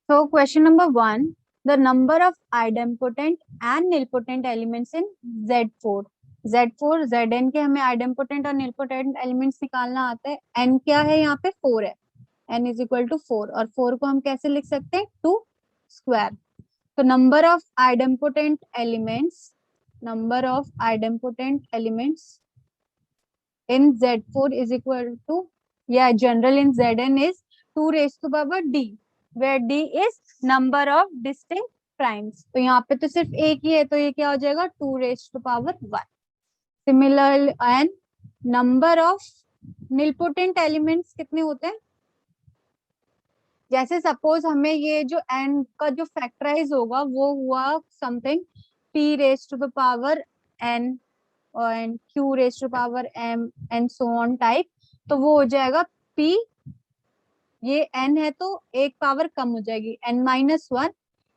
So question number 1, the number of idempotent and nilpotent elements in Z4. Z4 Zn के हमें idempotent और nilpotent elements निकालना आता है. n क्या है यहाँ पे 4 है. n is equal to 4 और 4 को हम कैसे लिख सकते हैं 2 square. तो number of idempotent elements in Z4 is equal to, yeah, general in Zn is 2 raised to power d, where d is number of distinct primes. तो यहाँ पे तो सिर्फ एक ही है, तो ये क्या हो जाएगा 2 raised to power 1. Similarly, and number of nilpotent elements कितने होते हैं? जैसे सपोज हमें ये जो n का जो फैक्टराइज होगा वो हुआ something p raised to the power n and q raised to power m and so on type, तो वो हो जाएगा p, ये n है तो एक पावर कम हो जाएगी n-1,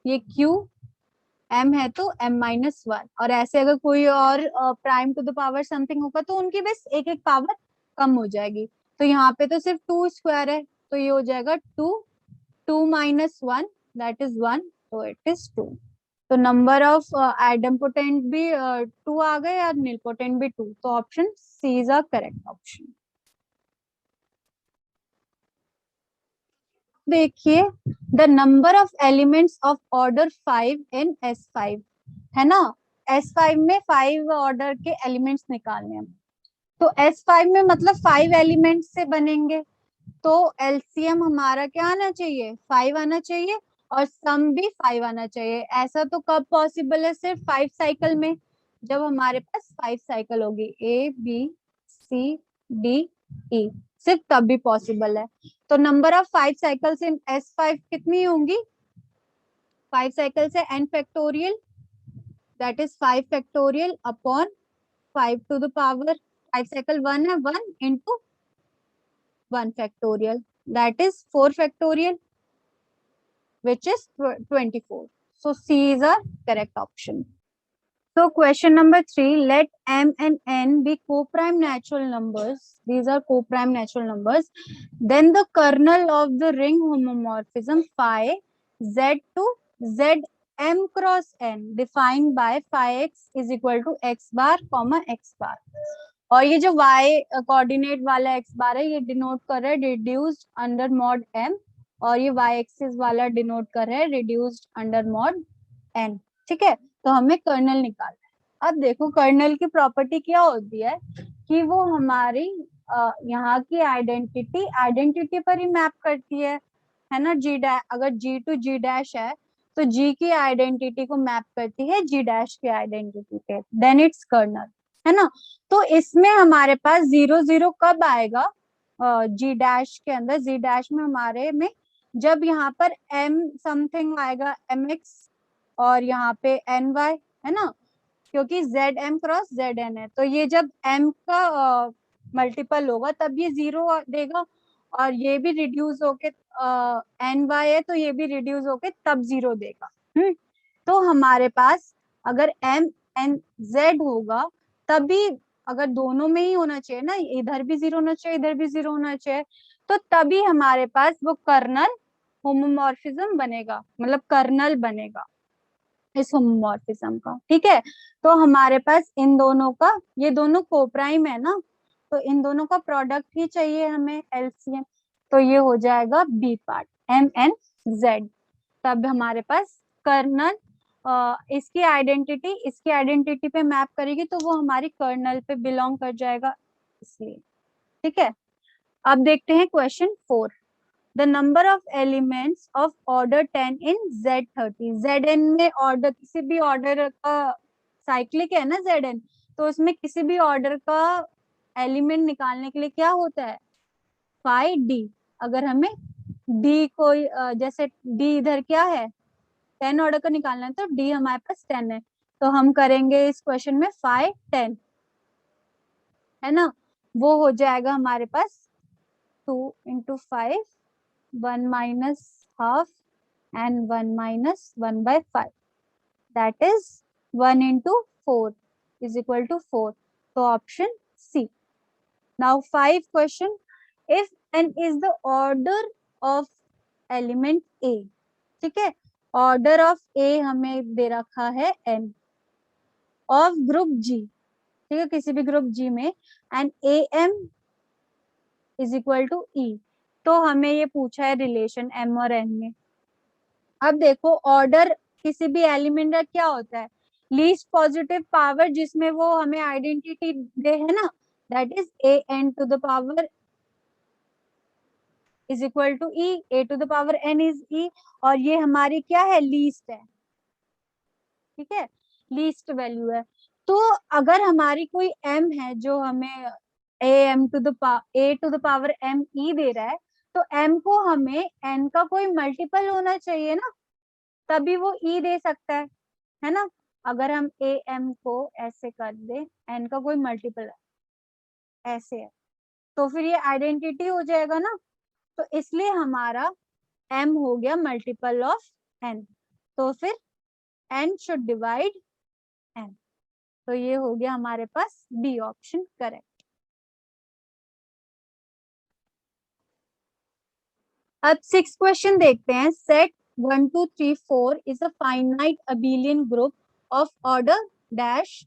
ये q m है तो m-1, और ऐसे अगर कोई और prime to the power something होगा तो उनकी बस एक एक पावर कम हो जाएगी. तो यहाँ पे तो सिर्फ 2 स्क्वायर है, तो ये हो जाएगा 2 minus 1, that is 1, so it is 2. तो नंबर ऑफ आइडेम्पोटेंट भी 2 आ गए और निलपोटेंट भी 2, तो option C is a correct option. देखिए the number of elements of order 5 in S5 है ना. S5 में 5 ऑर्डर के एलिमेंट्स निकालने हैं, तो S5 में मतलब 5 एलिमेंट्स से बनेंगे, तो एलसीएम हमारा क्या आना चाहिए 5 आना चाहिए और सम भी 5 आना चाहिए. ऐसा तो कब पॉसिबल है, सिर्फ 5 साइकिल में, जब हमारे पास 5 साइकिल होगी A B C D E, सिर्फ तब भी पॉसिबल है. तो number of 5 cycles in S5 कितनी होंगी, 5 साइकिल से n factorial, that is 5 factorial upon 5 to the power, 5 cycle 1 है, 1 into 1 factorial, that is 4 factorial, which is 24. So C is a correct option. So question number 3, let m and n be co-prime natural numbers. These are co-prime natural numbers. Then the kernel of the ring homomorphism phi z to z m cross n defined by phi x is equal to x bar comma x bar. और ये जो y coordinate वाला x बार है ये denote कर रहा है reduced under mod m, और ये y एक्सिस वाला डिनोट कर रहा है रिड्यूस्ड अंडर मॉड n. ठीक है, तो हमें कर्नल निकालना है. अब देखो कर्नल की प्रॉपर्टी क्या होती है कि वो हमारी यहाँ की आइडेंटिटी पर ही मैप करती है ना. g डैश, अगर g टू g डैश है तो g की आइडेंटिटी को मैप करती है g डैश की आइडेंटिटी पे, देन इट्स कर्नल, है ना. तो इसमें हमारे पास 0 0 कब आएगा जी डैश के अंदर, जी डैश में हमारे में जब यहाँ पर m समथिंग आएगा mx और यहाँ पे ny, है ना, क्योंकि zm क्रॉस zn है, तो ये जब m का मल्टीपल होगा तब ये 0 देगा, और ये भी रिड्यूस होके ny है तो ये भी रिड्यूस होके तब 0 देगा. तो हमारे पास अगर m n z होगा तभी, अगर दोनों में ही होना चाहिए ना, इधर भी 0 होना चाहिए इधर भी 0 होना चाहिए, तो तभी हमारे पास वो कर्नल होमोमॉर्फिज्म बनेगा, मतलब कर्नल बनेगा इस होमोमॉर्फिज्म का. ठीक है, तो हमारे पास इन दोनों का, ये दोनों कोप्राइम है ना, तो इन दोनों का प्रोडक्ट ही चाहिए हमें एलसीएम, तो ये हो जाएगा B part M N Z. तब हमारे पास कर्नल इसकी आइडेंटिटी पे मैप करेगी तो वो हमारी कर्नल पे बिलोंग कर जाएगा, इसलिए. ठीक है, अब देखते हैं question 4. The number of elements of order 10 in Z30. Zn में ऑर्डर, किसी भी ऑर्डर का साइक्लिक है ना Zn, तो उसमें किसी भी ऑर्डर का एलिमेंट निकालने के लिए क्या होता है फाई डी. अगर हमें डी कोई जैसे डी इधर क्या है 10 ऑर्डर का निकालना है, तो डी हमारे पास 10 है, तो हम करेंगे इस क्वेश्चन में फाई 10, है ना. वो हो जाएगा हमारे पास 2 into 5, 1 minus half and 1 minus 1 by 5, that is 1 into 4 is equal to 4, so option C. Now 5 question, if n is the order of element A, ठीक है। ऑर्डर ऑफ ए हमें दे रखा है n, ऑफ ग्रुप जी, ठीक है, किसी भी ग्रुप जी में, and A M is equal to E. तो हमें ये पूछा है रिलेशन m और n में। अब देखो ऑर्डर किसी भी एलिमेंट का क्या होता है, लीस्ट पॉजिटिव पावर, जिसमें वो हमें आइडेंटिटी दे है ना, that is A N to the power is equal to E, A to the power N is E, और ये हमारी क्या है, लीस्ट है, ठीक है, लीस्ट वैल्यू है। तो अगर हमारी कोई m है जो हमें ए टू द पावर m ई दे रहा है, तो m को हमें n का कोई मल्टीपल होना चाहिए ना, तभी वो e दे सकता है ना। अगर हम ए m को ऐसे कर दे, n का कोई मल्टीपल ऐसे है, तो फिर ये आइडेंटिटी हो जाएगा ना। तो इसलिए हमारा m हो गया मल्टीपल ऑफ n, तो फिर n शुड डिवाइड n। तो ये हो गया हमारे पास बी ऑप्शन करेक्ट। अब 6 क्वेश्चन देखते हैं। Set 1 2 3 4 is a finite abelian group of order dash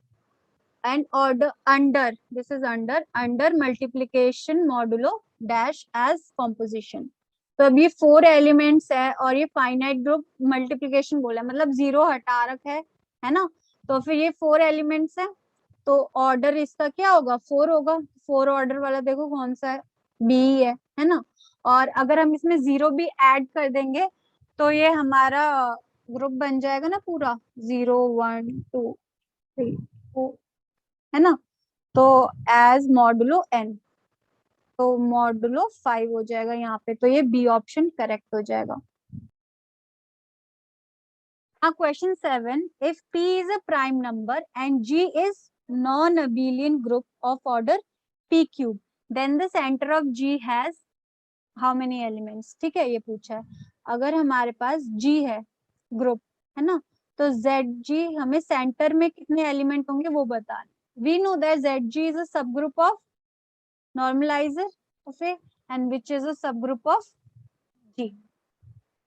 and order under, this is under multiplication modulo dash as composition. तो अब ये 4 एलिमेंट्स है और ये फाइनाइट ग्रुप मल्टीप्लीकेशन बोला है, मतलब 0 हटा रखा है ना। तो फिर ये 4 एलिमेंट्स है, तो ऑर्डर इसका क्या होगा, 4 होगा। 4 ऑर्डर वाला देखो कौन सा है, बी है ना। और अगर हम इसमें 0 भी ऐड कर देंगे तो ये हमारा ग्रुप बन जाएगा ना पूरा, 0 1 2 3 4, है ना। तो एज मॉडुलो एन, तो मॉडुलो 5 हो जाएगा यहाँ पे, तो ये बी ऑप्शन करेक्ट हो जाएगा। Question 7. If P is a prime number and G is non-abelian group of order P cube, then the center of G has how many elements? ठीक है, ये पूछा है। अगर हमारे पास G है ग्रुप, है ना, तो ZG हमें सेंटर में कितने एलिमेंट होंगे वो बताना। We know that ZG is a subgroup of normalizer of A and which is a subgroup of G.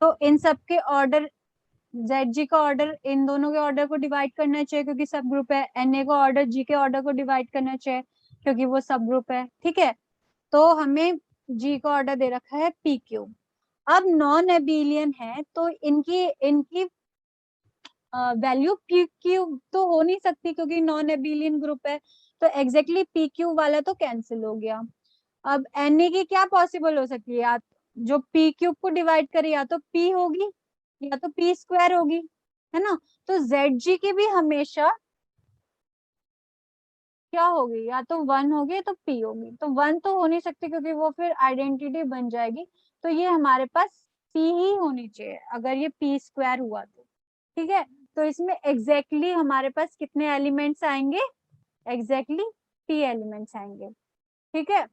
तो इन सब के ऑर्डर, ZG का ऑर्डर इन दोनों के ऑर्डर को डिवाइड करना चाहिए क्योंकि सब ग्रुप है, NA का ऑर्डर G के ऑर्डर को डिवाइड करना चाहिए क्योंकि वो सब ग्रुप है, ठीक है। तो हमें G का ऑर्डर दे रखा है P क्यूब। अब नॉन एबिलियन है तो इनकी इनकी वैल्यू P क्यूब तो हो नहीं सकती क्योंकि नॉन एबिलियन ग्रुप है, तो एग्जैक्टली P क्यूब वाला तो कैंसिल हो गया। अब NA की क्या पॉसिबल हो सकती है, या जो P क्यूब को डिवाइड करे या तो P होगी या तो P स्क्वायर होगी, है ना। तो ZG की भी हमेशा क्या होगी, या तो 1 होगी तो P होगी, तो 1 तो हो नहीं सकती क्योंकि वो फिर आइडेंटिटी बन जाएगी। तो ये हमारे पास P ही होनी चाहिए अगर ये P स्क्वायर हुआ तो, ठीक है। तो इसमें एग्जैक्टली हमारे पास कितने एलिमेंट्स आएंगे, एग्जैक्टली P एलिमेंट्स आएंगे, ठीक है।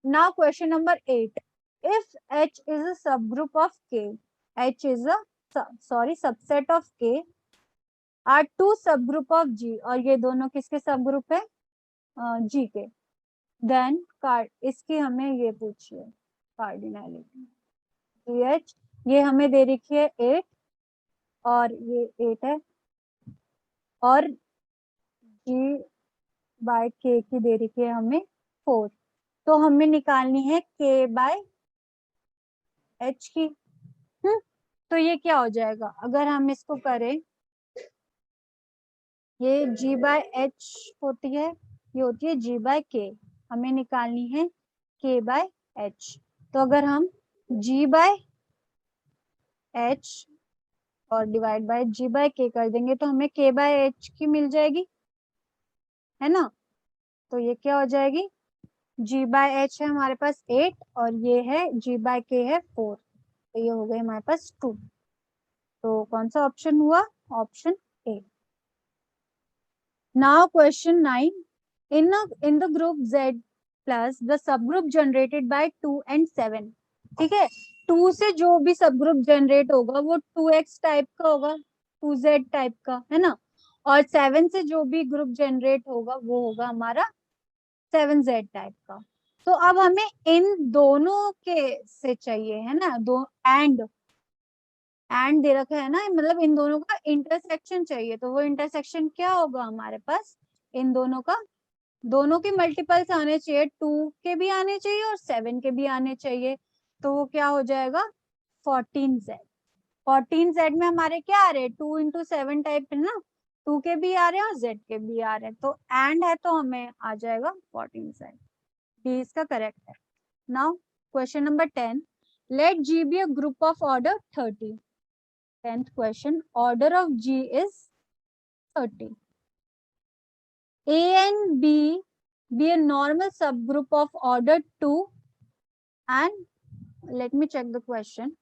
Now question number 8. If H is a subgroup of K, H is a subset of K are two subgroup of G, और ये दोनों किसके सबग्रुप है, G के, then इसकी हमें ये पूछिए कार्डिनलिटी। GH ये हमें दे रखी है 8 और ये 8 है, और G by K की दे रखी है हमें 4। तो हमें निकालनी है K by H की। तो ये क्या हो जाएगा अगर हम इसको करें, ये G बाय H होती है, ये होती है G बाय K, हमें निकालनी है K बाय H। तो अगर हम G बाय H और divide by G by K कर देंगे तो हमें K बाय H की मिल जाएगी, है ना। तो ये क्या हो जाएगी, G बाय H है हमारे पास 8 और ये है G बाय K है 4, तो ये हो गए हमारे पास 2। तो कौन सा ऑप्शन हुआ, option A. Now question 9. In the group Z plus the subgroup generated by 2 and 7, ठीक है, 2 से जो भी सबग्रुप जनरेट होगा वो 2x टाइप का होगा, 2z टाइप का, है ना। और 7 से जो भी ग्रुप जनरेट होगा वो होगा हमारा 7z टाइप का। तो अब हमें इन दोनों के से चाहिए, है ना, दो एंड एंड दे रखा है ना, मतलब इन दोनों का इंटरसेक्शन चाहिए, तो वो इंटरसेक्शन क्या होगा हमारे पास, इन दोनों का, दोनों के मल्टीपल्स आने चाहिए, 2 के भी आने चाहिए और 7 के भी आने चाहिए, तो वो क्या हो जाएगा 14z। 14z में हमारे क्या आ रहे हैं, 2 into 7 टाइप है ना, 2 के भी आ रहे हैं और z के भी आ रहे हैं, तो एंड है तो हमें आ जाएगा 14z। डी इसका करेक्ट है। Now question number 10, let G be a group of order 30। 10th question, order of G is 30. A and B be a normal subgroup of order 2 and let me check the question.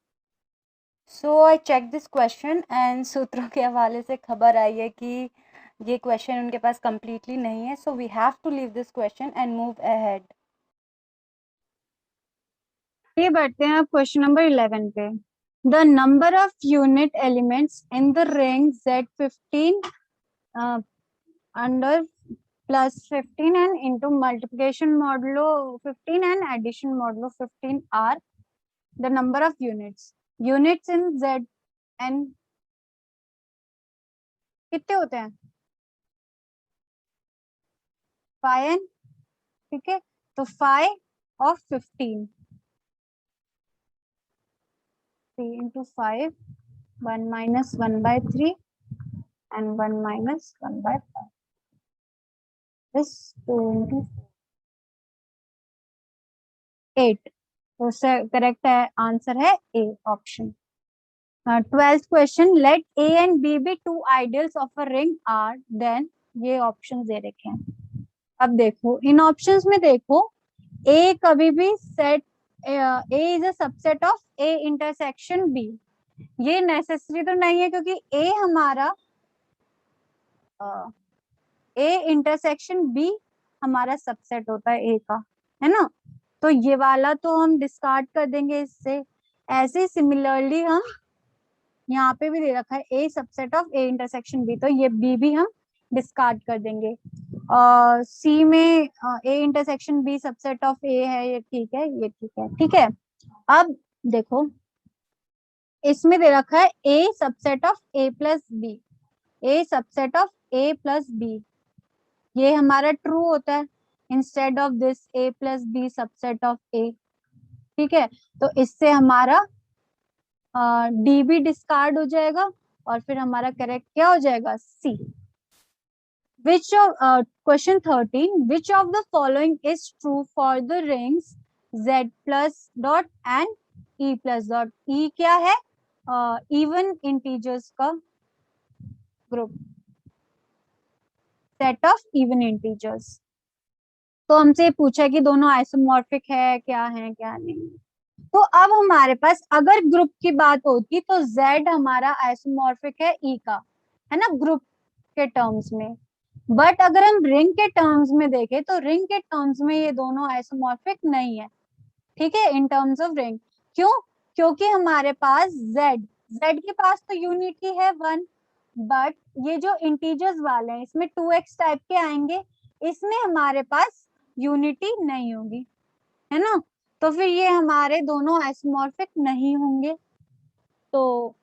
So I check this question and सूत्रों के हवाले से खबर आई है कि ये question उनके पास completely नहीं है, so we have to leave this question and move ahead. ये बढ़ते हैं अब क्वेश्चन नंबर 11 पे। The number of unit elements in the ring Z15 under +15 and into multiplication modulo 15 and addition modulo 15 are the number of units in Z n कितने होते हैं 5n, ठीक है, तो 5 of 15, 3 into 5, 1 minus 1 by 3 and 1 minus 1 by 5, this 2 into 8, तो correct है, answer है A option. 12th question, let A and B be two ideals of a ring R then, ये ऑप्शन दे रखे हैं। अब देखो इन ऑप्शंस में देखो, ए कभी भी set, A is a subset of A intersection B, ये नेसेसरी तो नहीं है क्योंकि ए हमारा ए इंटरसेक्शन बी हमारा सबसेट होता है ए का, है ना, तो ये वाला तो हम डिस्कार्ड कर देंगे इससे। ऐसे सिमिलरली हम यहाँ पे भी दे रखा है A subset of A intersection B, तो ये बी भी हम डिस्कार्ड कर देंगे। सी में A intersection B subset of A है, ये ठीक है, ये ठीक है, ठीक है। अब देखो इसमें दे रखा है A subset of A plus B, A subset of A plus B, ये हमारा ट्रू होता है instead of this A plus B subset of A, ठीक है, तो इससे हमारा डी भी डिस्कार्ड हो जाएगा और फिर हमारा करेक्ट क्या हो जाएगा सी। Which of question 13, which of the following is true for the rings Z plus dot and E plus dot? E क्या है, even integers का group, set of even integers. तो हमसे पूछा कि दोनों आइसोमॉर्फिक है क्या नहीं, तो अब हमारे पास अगर ग्रुप की बात होती तो Z हमारा आइसोमॉर्फिक है E का, है ना, ग्रुप के टर्म्स में, बट अगर हम रिंग के टर्म्स में देखें तो रिंग के टर्म्स में ये दोनों आइसोमॉर्फिक नहीं है, ठीक है, इन टर्म्स ऑफ रिंग। क्यों, क्योंकि हमारे पास Z के पास तो यूनिटी है 1, बट ये जो इंटीजर्स वाले हैं इसमें 2x टाइप के आएंगे, इसमें हमारे पास यूनिटी नहीं होगी, है ना, तो फिर ये हमारे दोनों आइसोमॉर्फिक नहीं होंगे। तो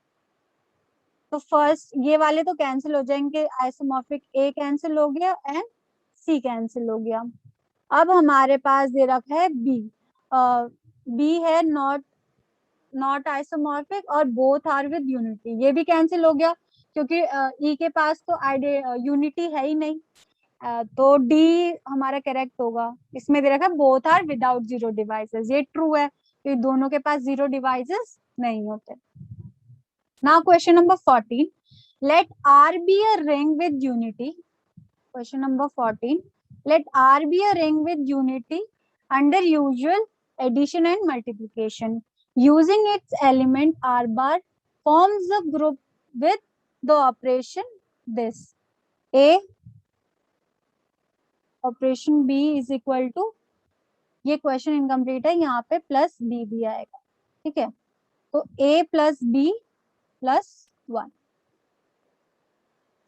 फर्स्ट ये वाले तो कैंसिल हो जाएंगे, आइसोमॉर्फिक ए कैंसिल हो गया एंड सी कैंसिल हो गया। अब हमारे पास दे रखा है बी, बी है नॉट आइसोमॉर्फिक और बोथ आर विद यूनिटी, ये भी कैंसिल हो गया क्योंकि ई के पास तो यूनिटी है ही नहीं, तो डी हमारा करेक्ट होगा। इसमें दे रखा है both are without zero divisors, ये ट्रू है कि दोनों के पास जीरो डिवाइसेस नहीं होते। Now question number 14. Let R be a ring with unity. Question number 14. Let R be a ring with unity under usual addition and multiplication. Using its element R bar forms a group with the operation this. A operation B is equal to, ये question incomplete है, यहाँ पे plus B भी आएगा, ठीक है, तो A plus B plus 1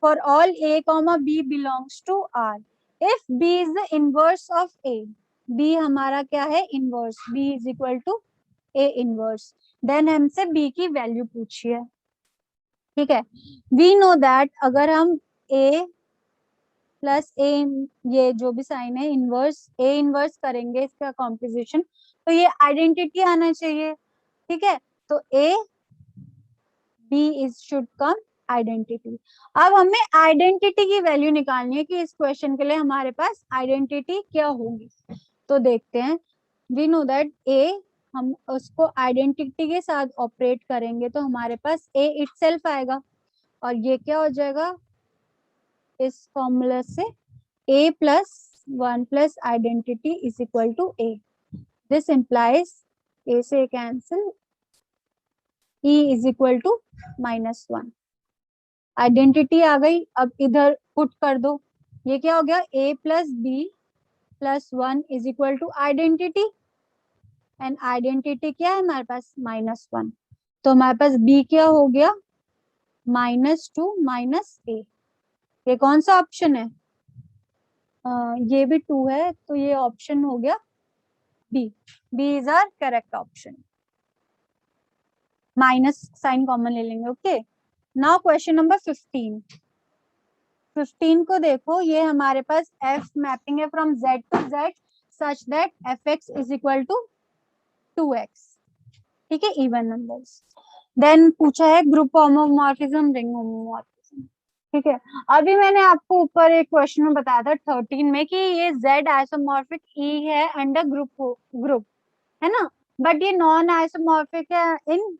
for all a comma b belongs to R, if b is the inverse of a, b हमारा क्या है inverse, b is equal to a inverse, then हमसे b की वैल्यू पूछिए। ठीक है, वी नो दैट अगर हम ए प्लस ए, ये जो भी साइन है इनवर्स, ए इनवर्स करेंगे इसका कॉम्पोजिशन, तो ये आइडेंटिटी आना चाहिए। ठीक है, तो A B is should come identity. अब हमें आइडेंटिटी की वैल्यू निकालनी है कि इस क्वेश्चन के लिए हमारे पास आइडेंटिटी क्या होगी। तो देखते हैं, वी नो दैट ए, हम उसको आइडेंटिटी के साथ ऑपरेट करेंगे तो हमारे पास ए इटसेल्फ आएगा, और ये क्या हो जाएगा इस फॉर्मूला से, a plus 1 plus identity is equal to a. This implies a से cancel, e is equal to -1. Identity आ गई, अब इधर पुट कर दो, ये क्या हो गया a plus b plus 1 is equal to identity, and identity क्या है हमारे पास -1, तो हमारे पास b क्या हो गया -2 -a। ये कौन सा ऑप्शन है, ये भी 2 है तो ये ऑप्शन हो गया B, B is our correct option. Minus sign common ले लेंगे। Okay, now question number 15। 15 को देखो, ये हमारे पास एफ मैपिंग है from Z to Z such that F X is equal to 2x। ठीक है, इवन नंबर्स। देन पूछा है ग्रुप होमोमॉर्फिज्म, रिंग होमोमॉर्फिज्म। ठीक है, अभी मैंने आपको ऊपर एक क्वेश्चन में बताया था 13 में कि ये z आइसोमॉर्फिक e है अंडर ग्रुप है ना, बट ये नॉन आइसोमॉर्फिक है इन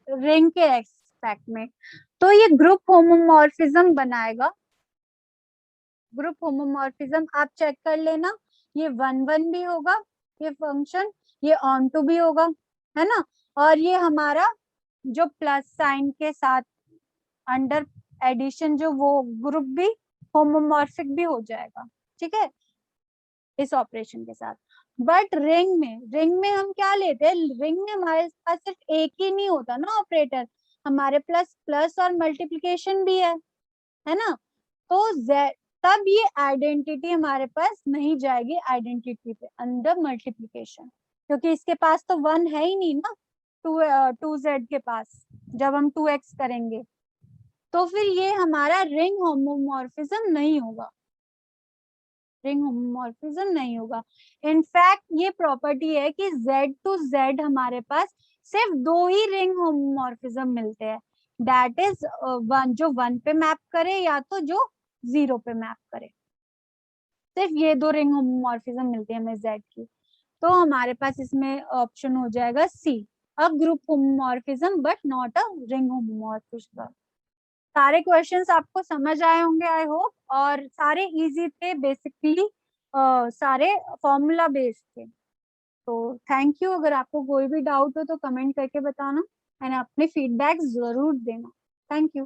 रिंग के एस्पेक्ट में, तो ये ग्रुप होमोमॉर्फिज्म बनाएगा। ग्रुप होमोमॉर्फिज्म आप चेक कर लेना, ये 1 1 भी होगा ये फंक्शन, ये ऑन टू भी होगा, है ना, और ये हमारा जो प्लस साइन के साथ अंडर एडिशन जो वो ग्रुप भी होमोमॉर्फिक भी हो जाएगा। ठीक है, इस ऑपरेशन के साथ। बट रिंग में हम क्या लेते हैं, रिंग में हमारे पास सिर्फ एक ही नहीं होता ना ऑपरेटर, हमारे प्लस प्लस और मल्टीप्लिकेशन भी है ना, तो तब ये आइडेंटिटी हमारे पास नहीं जाएगी आइडेंटिटी पे अंडर मल्टीप्लिकेशन, क्योंकि इसके पास तो 1 है ही नहीं ना, 2z के पास जब हम 2x करेंगे, तो फिर ये हमारा रिंग होमोमॉर्फिज्म नहीं होगा, रिंग होमोमॉर्फिज्म नहीं होगा। इनफैक्ट ये प्रॉपर्टी है कि z टू z हमारे पास सिर्फ 2 ही रिंग होमोमॉर्फिज्म मिलते हैं, दैट इज वन जो 1 पे मैप करे या तो जो 0 पे मैप करे, सिर्फ ये 2 रिंग होमोमॉर्फिज्म मिलती है हमें z की, तो हमारे पास इसमें ऑप्शन हो जाएगा C, a group homomorphism but not a ring homomorphism. सारे क्वेश्चंस आपको समझ आए होंगे आई होप, और सारे इजी थे बेसिकली, सारे फॉर्मूला बेस्ड थे। तो थैंक यू, अगर आपको कोई भी डाउट हो तो कमेंट करके बताना एंड अपने फीडबैक जरूर देना। Thank you.